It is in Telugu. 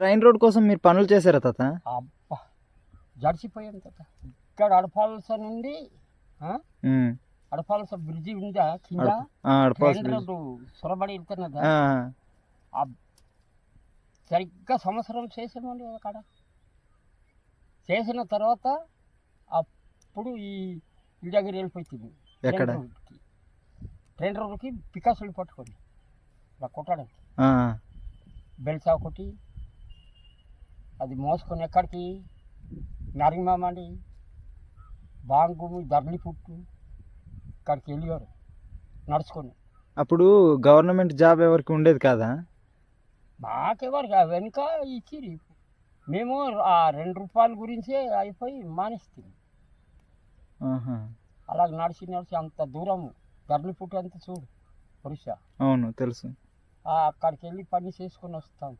ట్రైన్ రోడ్ కోసం మీరు పనులు చేశారా తాత? అబ్బా జడిసిపోయాం తాత. ఇక్కడ అడపాల్స నుండి అడపాల్స బ్రిడ్జి ఉందా కింద, ట్రైన్ రోడ్డు సొరబడి వెళ్తున్నదా, సరిగ్గా సంవత్సరం చేసామండి అక్కడ. చేసిన తర్వాత అప్పుడు ఈ దగ్గర వెళ్ళిపోతుంది ట్రైన్ రోడ్డుకి పికాసులు పట్టుకొని ఇలా కొట్టడానికి బెల్సా ఒకటి అది మోసుకొని ఎక్కడికి నరింగమామండి బాంగుమి దర్లి పుట్టు ఇక్కడికి వెళ్ళేవారు నడుచుకొని. అప్పుడు గవర్నమెంట్ జాబ్ ఎవరికి ఉండేది కాదా? మాకెవరికి వెనుక ఇచ్చిరి. మేము ఆ 2 రూపాయల గురించే అయిపోయి మానేస్తుంది. అలాగ నడిచి అంత దూరము దర్లి పుట్టు అంత చూడు ఒరిస్సా. అవును తెలుసు. అక్కడికి వెళ్ళి పని చేసుకొని వస్తాం.